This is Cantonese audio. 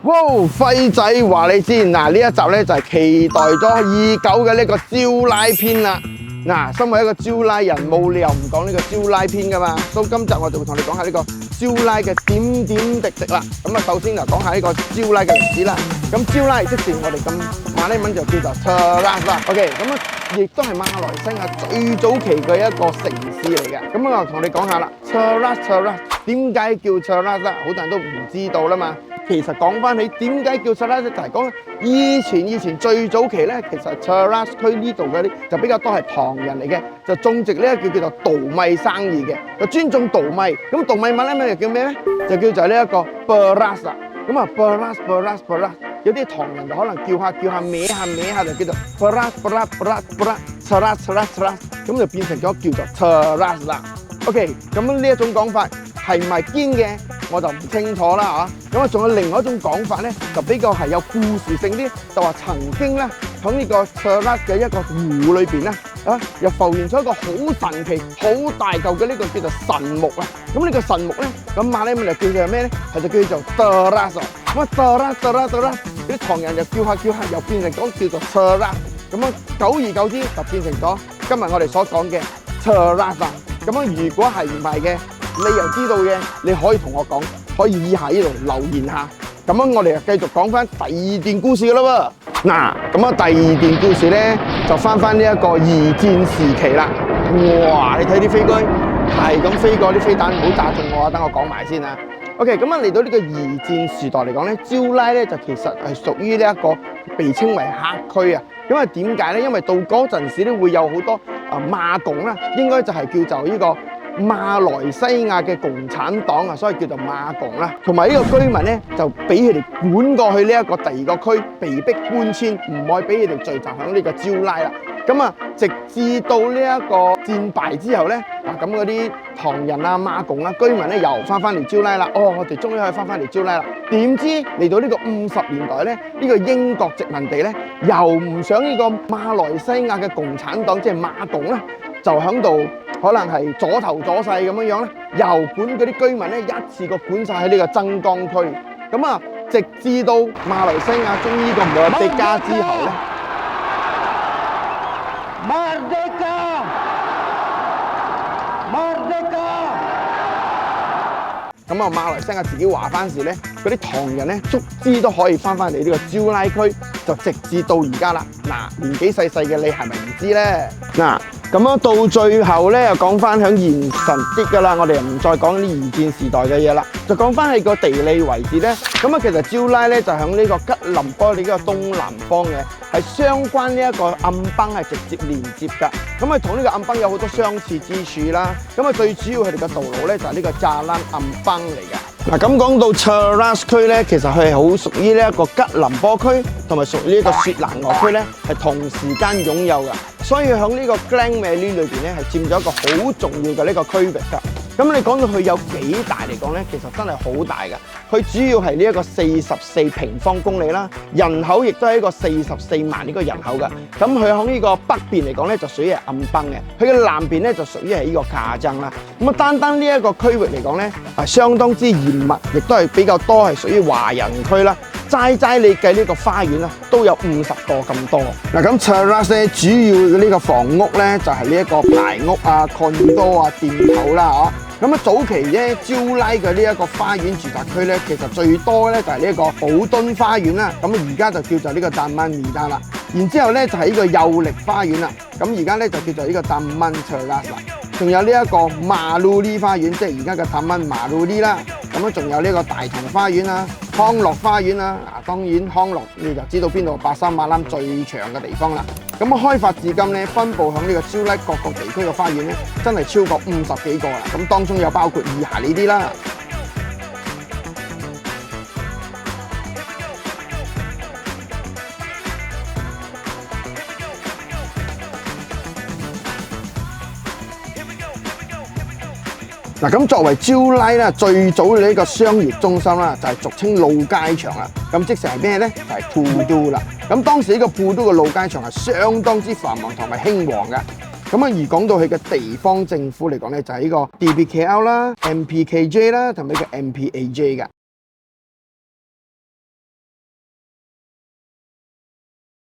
哇！輝仔話你知，嗱呢一集咧就係期待咗已久嘅呢個招拉篇啦。嗱，身為一個招拉人，冇理由唔講呢個招拉篇噶嘛。所以今集我就會同你講下呢個招拉嘅點點滴滴啦。咁啊，首先就講下呢個招拉嘅歷史啦。咁招拉即係我哋咁馬來文就叫做 Cheras 啦。OK， 咁啊，亦都係馬來西亞最早期嘅一個城市嚟嘅。咁我同你講下啦 ，Cheras 點解叫 Cheras 啦？好多人都唔知道啦嘛。其實講翻起點解叫 Cheras 就係講以前最早期咧，其實 Cheras 區呢度嗰啲就比較多係唐人嚟嘅，就種植呢一叫做稻米生意嘅，就專種稻米。咁稻米馬來文又叫咩咧？就叫做呢一個 beras 啦。咁啊 beras， 有啲唐人就可能叫下歪下就叫做 beras， 咁就變成咗叫做 Cheras 啦。OK， 咁呢一種講法係唔係堅嘅？我就唔清楚啦嚇，咁啊仲有另外一種講法咧，就比較係有故事性啲，就話曾經咧喺呢個 Cheras 嘅一個湖裏邊咧，又浮現咗一個好神奇、好大嚿嘅呢個叫做神木啊！咁呢個神木咧，咁馬來文就叫做咩咧？係就叫做 Cheras。咁啊 Cheras， 啲唐人就叫下，又變成講叫做 Cheras。咁啊久而久之就變成咗今日我哋所講嘅 Cheras 啦。咁啊如果係唔係嘅？你又知道嘅，你可以同我講，可以以下呢度留言下。咁樣我哋就繼續講翻第二段故事噶啦喎。嗱，咁啊第二段故事咧就翻呢一個二戰時期啦。哇！你睇啲飛機係咁飛過啲飛彈，唔好炸中我啊！等我講埋先啊。OK， 咁啊嚟到呢個二戰時代嚟講咧，招拉咧就其實係屬於呢一個被稱為黑區啊。因為點解咧？因為到嗰陣時咧會有好多馬共啦，應該就係叫做呢個馬來西亞嘅共產黨啊，所以叫做馬共啦。同埋呢個居民咧，就俾佢哋管過去呢一個第二個區，被逼搬遷，唔可以俾佢哋聚集喺呢個招拉啦。咁啊，直至到呢一個戰敗之後咧，咁嗰啲唐人啊、馬共啊、居民咧又翻嚟招拉啦。哦，我哋終於可以翻嚟招拉啦。點知嚟到呢個50年代咧，呢個英國殖民地咧又唔想呢個馬來西亞嘅共產黨，即係馬共咧，就喺度可能係阻頭阻勢咁樣咧，又管嗰啲居民咧一次過管晒喺呢個增江區。咁啊，直至到馬來西亞中呢個莫迪加之後咧。咁啊，馬來西亞自己話翻事咧，嗰啲唐人咧，足之都可以翻嚟呢個招拉區，就直至到而家啦。嗱，年紀細嘅你係咪唔知咧？嗱，咁樣到最後咧，又講翻響現實啲噶啦，我哋又唔再講啲二戰時代嘅嘢啦，就講翻係個地理位置咧。咁啊，其實招拉咧就響呢個吉隆坡呢個東南方嘅，係相關呢一個暗邦係直接連接㗎。咁啊，同呢個暗邦有好多相似之處啦。咁啊，最主要佢哋嘅道路咧就係呢個扎蘭暗邦嚟嘅。嗱，咁講到 Cheras 區咧，其實佢係好屬於呢一個吉隆坡區，同埋屬於呢個雪蘭莪區咧，係同時間擁有嘅。所以喺呢個 Klang Valley 裏邊咧，係佔咗一個好重要嘅呢個區域㗎。咁你講到佢有幾大嚟講咧，其實真係好大㗎。佢主要係呢一個44平方公里啦，人口亦都係一個44萬呢個人口㗎。咁佢喺呢個北邊嚟講咧，就屬於係暗邦嘅；佢嘅南邊咧就屬於係呢個卡爭啦。咁啊，單呢一個區域嚟講咧，係相當之嚴密，亦都係比較多係屬於華人區啦。齋你計呢個花園啦，都有50個咁多。嗱，咁 Cheras 咧主要嘅呢個房屋咧，就係呢一個排屋啊、condo 啊、店頭啦，咁啊，早期咧招拉嘅呢一個花園住宅區咧，其實最多咧就係呢一個寶敦花園啦。咁而家就叫做呢個Taman Mira啦。然之後咧就係呢個幼力花園啦。咁而家咧就叫做呢個Taman Cheras啦。仲有呢一個Maruli花園，即係而家嘅Taman Maruli啦。咁啊，仲有呢個大同花園啦、康樂花園啦。當然康樂你就知道邊度白沙馬欄最長嘅地方啦。咁啊，開發至今咧，分佈喺呢個招拉各個地區嘅花園咧，真係超過50幾個啦。咁當中有包括以下呢啲啦。嗱，咁作為招拉啦，最早嘅呢個商業中心啦，就係俗稱路街場啦。咁即係咩咧？就係Pudu啦。咁當時呢個Pudu嘅路街場係相當之繁忙同埋興旺嘅。咁啊，而講到佢嘅地方政府嚟講咧，就係呢個DBKL啦、MPKJ 啦，同埋呢個MPAJ 嘅。